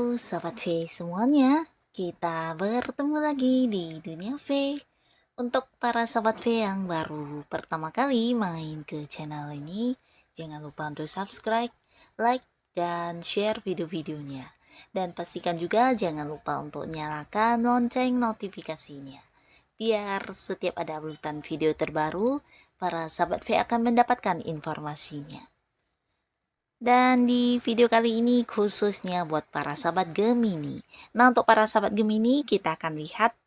Sobat V semuanya, kita bertemu lagi di Dunia V. Untuk para Sobat V yang baru pertama kali main ke channel ini, jangan lupa untuk subscribe, like, dan share video-videonya. Dan pastikan juga jangan lupa untuk nyalakan lonceng notifikasinya. Biar setiap ada uploadan video terbaru, para Sobat V akan mendapatkan informasinya. Dan di video kali ini khususnya buat para sahabat Gemini. Nah, untuk para sahabat Gemini kita akan lihat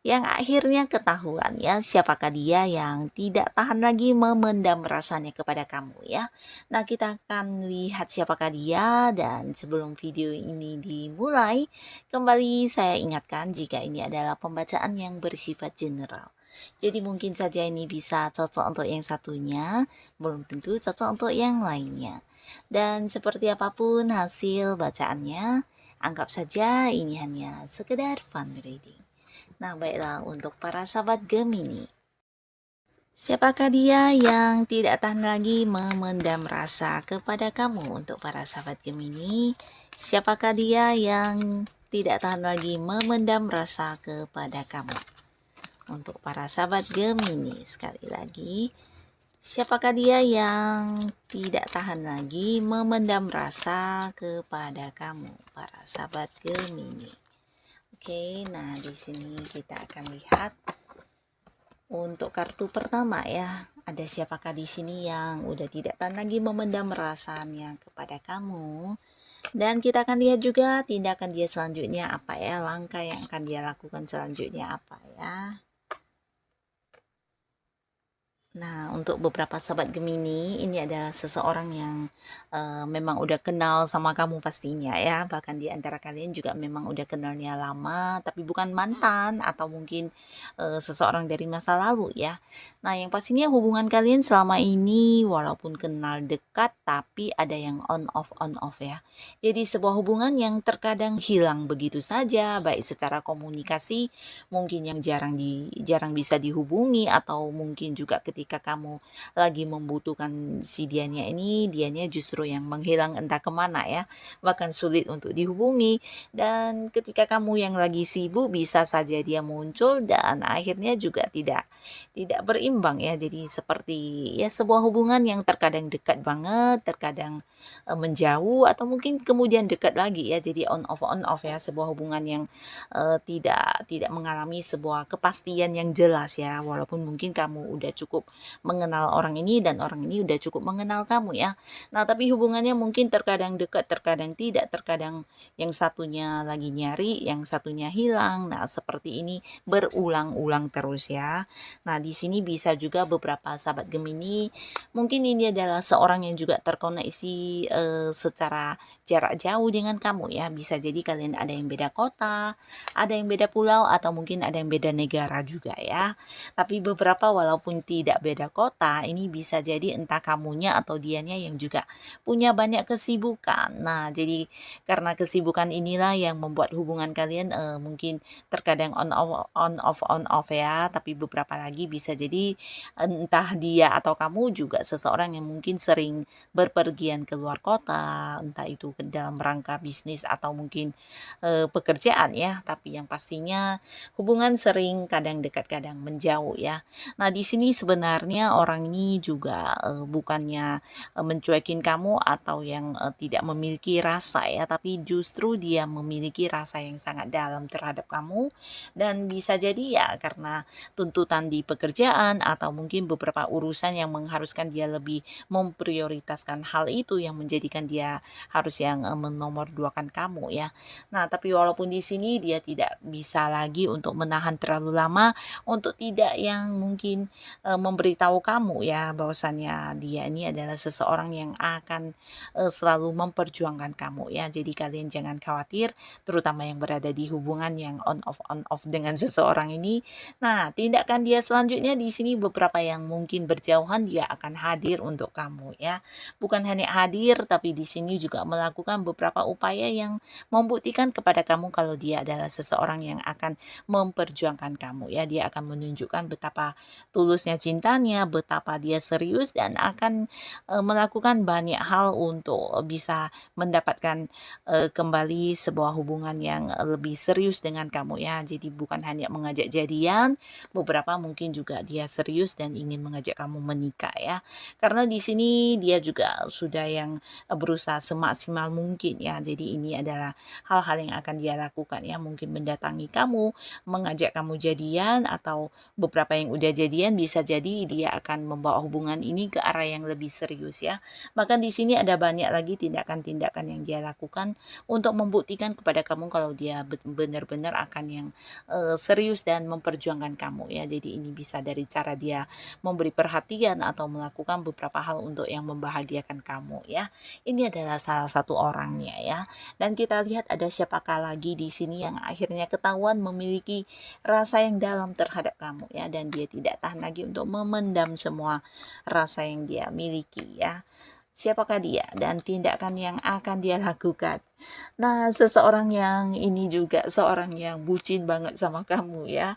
yang akhirnya ketahuan ya siapakah dia yang tidak tahan lagi memendam rasanya kepada kamu ya. Nah, kita akan lihat siapakah dia, dan sebelum video ini dimulai, kembali saya ingatkan jika ini adalah pembacaan yang bersifat general. Jadi mungkin saja ini bisa cocok untuk yang satunya, belum tentu cocok untuk yang lainnya. Dan seperti apapun hasil bacaannya, anggap saja ini hanya sekedar fun reading. Nah, baiklah untuk para sahabat Gemini. Siapakah dia yang tidak tahan lagi memendam rasa kepada kamu? Untuk para sahabat Gemini, siapakah dia yang tidak tahan lagi memendam rasa kepada kamu? Untuk para sahabat Gemini, sekali lagi, siapakah dia yang tidak tahan lagi memendam rasa kepada kamu, para sahabat Gemini? Oke, nah di sini kita akan lihat untuk kartu pertama ya. Ada siapakah di sini yang udah tidak tahan lagi memendam rasanya kepada kamu? Dan kita akan lihat juga tindakan dia selanjutnya apa ya, langkah yang akan dia lakukan selanjutnya apa ya. Nah, untuk beberapa sahabat Gemini, ini adalah seseorang yang memang udah kenal sama kamu pastinya ya. Bahkan di antara kalian juga memang udah kenalnya lama, tapi bukan mantan atau mungkin seseorang dari masa lalu ya. Nah, yang pastinya hubungan kalian selama ini walaupun kenal dekat, tapi ada yang on off ya. Jadi sebuah hubungan yang terkadang hilang begitu saja, baik secara komunikasi, mungkin yang jarang bisa dihubungi, atau mungkin juga ketika kamu lagi membutuhkan si dianya justru yang menghilang entah kemana ya, bahkan sulit untuk dihubungi. Dan ketika kamu yang lagi sibuk, bisa saja dia muncul dan akhirnya juga tidak berimbang ya. Jadi seperti ya sebuah hubungan yang terkadang dekat banget, terkadang menjauh, atau mungkin kemudian dekat lagi ya. Jadi on off ya, sebuah hubungan yang tidak mengalami sebuah kepastian yang jelas ya, walaupun mungkin kamu udah cukup mengenal orang ini dan orang ini udah cukup mengenal kamu ya. Nah, tapi hubungannya mungkin terkadang dekat, terkadang tidak, terkadang yang satunya lagi nyari, yang satunya hilang. Nah, seperti ini berulang-ulang terus ya. Nah, di sini bisa juga beberapa sahabat Gemini, mungkin ini adalah seorang yang juga terkoneksi secara jarak jauh dengan kamu ya. Bisa jadi kalian ada yang beda kota, ada yang beda pulau, atau mungkin ada yang beda negara juga ya. Tapi beberapa walaupun tidak beda kota, ini bisa jadi entah kamunya atau dianya yang juga punya banyak kesibukan. Nah, jadi karena kesibukan inilah yang membuat hubungan kalian mungkin terkadang on off ya. Tapi beberapa lagi bisa jadi entah dia atau kamu juga seseorang yang mungkin sering berpergian ke luar kota, entah itu ke dalam rangka bisnis atau mungkin pekerjaan ya. Tapi yang pastinya hubungan sering kadang dekat kadang menjauh ya. Nah, di sini sebenarnya orang ini juga bukannya mencuekin kamu atau yang tidak memiliki rasa ya, tapi justru dia memiliki rasa yang sangat dalam terhadap kamu. Dan bisa jadi ya karena tuntutan di pekerjaan atau mungkin beberapa urusan yang mengharuskan dia lebih memprioritaskan hal itu, yang menjadikan dia harus yang menomorduakan kamu ya. Nah, tapi walaupun di sini dia tidak bisa lagi untuk menahan terlalu lama untuk tidak yang mungkin memberitahu kamu ya bahwasannya dia ini adalah seseorang yang akan selalu memperjuangkan kamu ya. Jadi kalian jangan khawatir, terutama yang berada di hubungan yang on off dengan seseorang ini. Nah, tindakan dia selanjutnya di sini beberapa yang mungkin berjauhan, dia akan hadir untuk kamu ya. Bukan hanya hadir, tapi di sini juga melakukan beberapa upaya yang membuktikan kepada kamu kalau dia adalah seseorang yang akan memperjuangkan kamu ya. Dia akan menunjukkan betapa tulusnya cinta cintanya, betapa dia serius dan akan melakukan banyak hal untuk bisa mendapatkan kembali sebuah hubungan yang lebih serius dengan kamu ya. Jadi bukan hanya mengajak jadian, beberapa mungkin juga dia serius dan ingin mengajak kamu menikah ya. Karena di sini dia juga sudah yang berusaha semaksimal mungkin ya. Jadi ini adalah hal-hal yang akan dia lakukan ya. Mungkin mendatangi kamu, mengajak kamu jadian, atau beberapa yang udah jadian bisa jadi dia akan membawa hubungan ini ke arah yang lebih serius ya. Bahkan di sini ada banyak lagi tindakan-tindakan yang dia lakukan untuk membuktikan kepada kamu kalau dia benar-benar akan yang serius dan memperjuangkan kamu ya. Jadi ini bisa dari cara dia memberi perhatian atau melakukan beberapa hal untuk yang membahagiakan kamu ya. Ini adalah salah satu orangnya ya. Dan kita lihat ada siapakah lagi di sini yang akhirnya ketahuan memiliki rasa yang dalam terhadap kamu ya, dan dia tidak tahan lagi untuk memendam semua rasa yang dia miliki ya. Siapakah dia dan tindakan yang akan dia lakukan? Nah, seseorang yang ini juga seorang yang bucin banget sama kamu ya.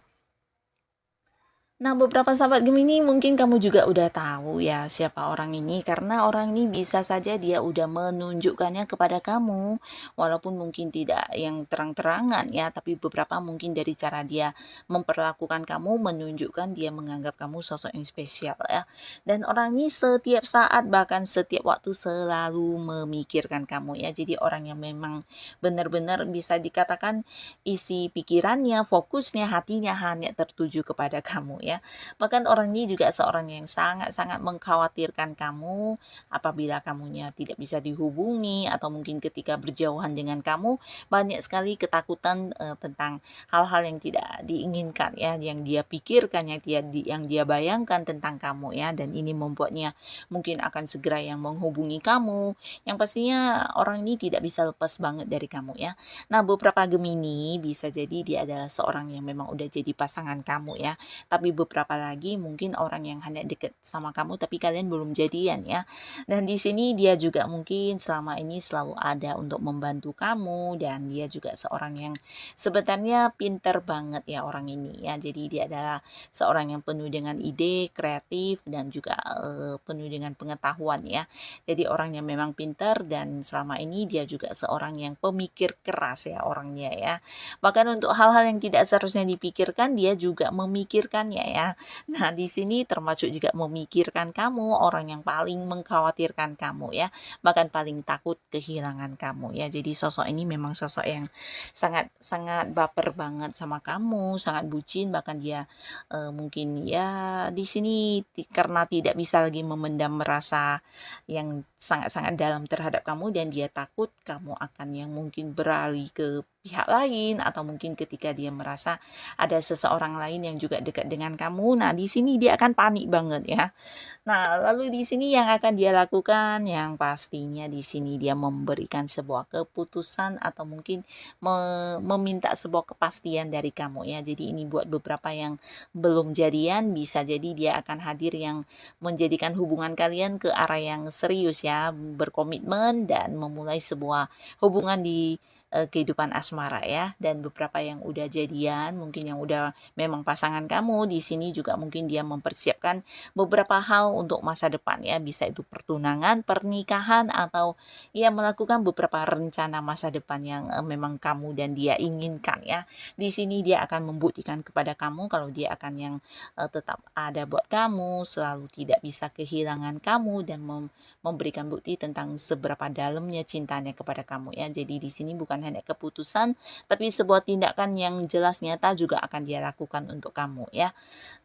Nah, beberapa sahabat Gemini mungkin kamu juga udah tahu ya siapa orang ini, karena orang ini bisa saja dia udah menunjukkannya kepada kamu walaupun mungkin tidak yang terang-terangan ya, tapi beberapa mungkin dari cara dia memperlakukan kamu menunjukkan dia menganggap kamu sosok yang spesial ya. Dan orang ini setiap saat bahkan setiap waktu selalu memikirkan kamu ya. Jadi orang yang memang benar-benar bisa dikatakan isi pikirannya, fokusnya, hatinya hanya tertuju kepada kamu ya. Bahkan orang ini juga seorang yang sangat-sangat mengkhawatirkan kamu apabila kamunya tidak bisa dihubungi, atau mungkin ketika berjauhan dengan kamu banyak sekali ketakutan tentang hal-hal yang tidak diinginkan ya, yang dia pikirkan, yang dia bayangkan tentang kamu ya, dan ini membuatnya mungkin akan segera yang menghubungi kamu, yang pastinya orang ini tidak bisa lepas banget dari kamu ya. Nah, beberapa Gemini bisa jadi dia adalah seorang yang memang udah jadi pasangan kamu ya, tapi beberapa lagi mungkin orang yang hanya deket sama kamu tapi kalian belum jadian ya. Dan di sini dia juga mungkin selama ini selalu ada untuk membantu kamu, dan dia juga seorang yang sebenarnya pinter banget ya orang ini ya. Jadi dia adalah seorang yang penuh dengan ide, kreatif, dan juga penuh dengan pengetahuan ya. Jadi orang yang memang pinter, dan selama ini dia juga seorang yang pemikir keras ya orangnya ya. Bahkan untuk hal-hal yang tidak seharusnya dipikirkan dia juga memikirkannya ya. Nah, di sini termasuk juga memikirkan kamu, orang yang paling mengkhawatirkan kamu ya, bahkan paling takut kehilangan kamu ya. Jadi sosok ini memang sosok yang sangat-sangat baper banget sama kamu, sangat bucin, bahkan dia mungkin ya di sini karena tidak bisa lagi memendam rasa yang sangat-sangat dalam terhadap kamu, dan dia takut kamu akan yang mungkin beralih ke pihak lain, atau mungkin ketika dia merasa ada seseorang lain yang juga dekat dengan kamu. Nah, di sini dia akan panik banget ya. Nah, lalu di sini yang akan dia lakukan, yang pastinya di sini dia memberikan sebuah keputusan atau mungkin meminta sebuah kepastian dari kamu ya. Jadi ini buat beberapa yang belum jadian, bisa jadi dia akan hadir yang menjadikan hubungan kalian ke arah yang serius ya, berkomitmen dan memulai sebuah hubungan di kehidupan asmara ya. Dan beberapa yang udah jadian, mungkin yang udah memang pasangan kamu, di sini juga mungkin dia mempersiapkan beberapa hal untuk masa depan ya, bisa itu pertunangan, pernikahan, atau ya melakukan beberapa rencana masa depan yang memang kamu dan dia inginkan ya. Di sini dia akan membuktikan kepada kamu kalau dia akan yang tetap ada buat kamu, selalu tidak bisa kehilangan kamu, dan memberikan bukti tentang seberapa dalamnya cintanya kepada kamu ya. Jadi di sini bukan hanya keputusan, tapi sebuah tindakan yang jelas nyata juga akan dia lakukan untuk kamu ya.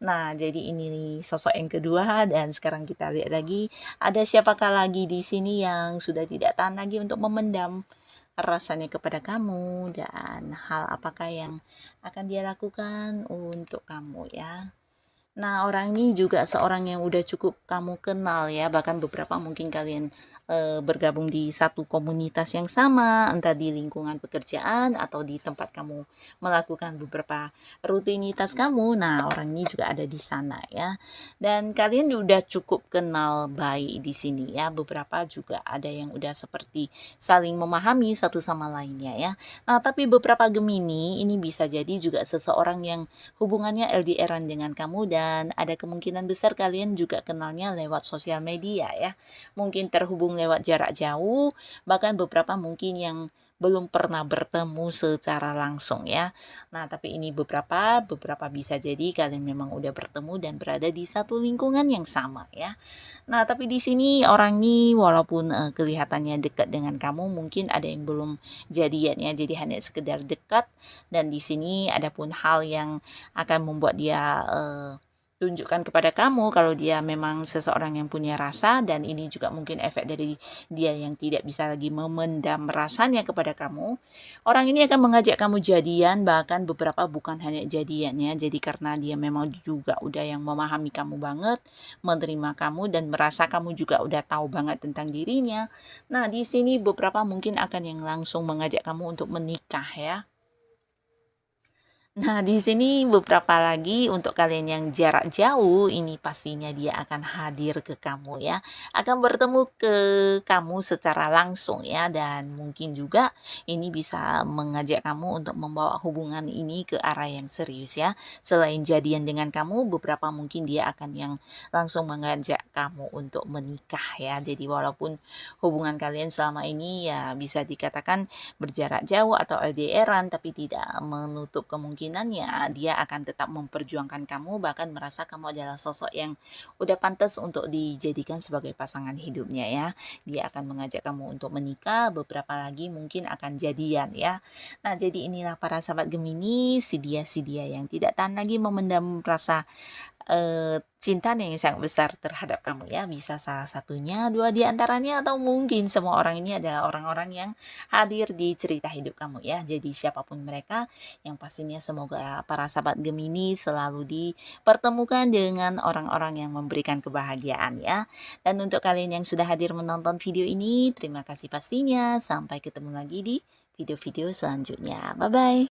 Nah, jadi ini nih sosok yang kedua, dan sekarang kita lihat lagi ada siapakah lagi di sini yang sudah tidak tahan lagi untuk memendam rasanya kepada kamu, dan hal apakah yang akan dia lakukan untuk kamu ya. Nah, orang ini juga seorang yang udah cukup kamu kenal ya, bahkan beberapa mungkin kalian bergabung di satu komunitas yang sama, entah di lingkungan pekerjaan atau di tempat kamu melakukan beberapa rutinitas kamu. Nah, orang ini juga ada di sana ya. Dan kalian udah cukup kenal baik di sini ya. Beberapa juga ada yang udah seperti saling memahami satu sama lainnya ya. Nah, tapi beberapa Gemini ini bisa jadi juga seseorang yang hubungannya LDR-an dengan kamu, dan dan ada kemungkinan besar kalian juga kenalnya lewat sosial media ya. Mungkin terhubung lewat jarak jauh, bahkan beberapa mungkin yang belum pernah bertemu secara langsung ya. Nah, tapi ini beberapa bisa jadi kalian memang udah bertemu dan berada di satu lingkungan yang sama ya. Nah, tapi di sini orang ini walaupun kelihatannya dekat dengan kamu, mungkin ada yang belum jadian ya. Jadi hanya sekedar dekat, dan di sini ada pun hal yang akan membuat dia tunjukkan kepada kamu kalau dia memang seseorang yang punya rasa, dan ini juga mungkin efek dari dia yang tidak bisa lagi memendam rasanya kepada kamu. Orang ini akan mengajak kamu jadian, bahkan beberapa bukan hanya jadian ya. Jadi karena dia memang juga udah yang memahami kamu banget, menerima kamu dan merasa kamu juga udah tahu banget tentang dirinya. Nah, di sini beberapa mungkin akan yang langsung mengajak kamu untuk menikah ya. Nah, di sini beberapa lagi untuk kalian yang jarak jauh, ini pastinya dia akan hadir ke kamu ya. Akan bertemu ke kamu secara langsung ya, dan mungkin juga ini bisa mengajak kamu untuk membawa hubungan ini ke arah yang serius ya. Selain jadian dengan kamu, beberapa mungkin dia akan yang langsung mengajak kamu untuk menikah ya. Jadi walaupun hubungan kalian selama ini ya bisa dikatakan berjarak jauh atau LDRan, tapi tidak menutup kemungkinannya dia akan tetap memperjuangkan kamu, bahkan merasa kamu adalah sosok yang udah pantas untuk dijadikan sebagai pasangan hidupnya ya. Dia akan mengajak kamu untuk menikah, beberapa lagi mungkin akan jadian ya. Nah, jadi inilah para sahabat Gemini, si dia yang tidak tahan lagi memendam rasa cintanya yang sangat besar terhadap kamu ya. Bisa salah satunya, dua di antaranya, atau mungkin semua orang ini adalah orang-orang yang hadir di cerita hidup kamu ya. Jadi siapapun mereka, yang pastinya semoga para sahabat Gemini selalu dipertemukan dengan orang-orang yang memberikan kebahagiaan ya. Dan untuk kalian yang sudah hadir menonton video ini, terima kasih pastinya. Sampai ketemu lagi di video-video selanjutnya. Bye-bye.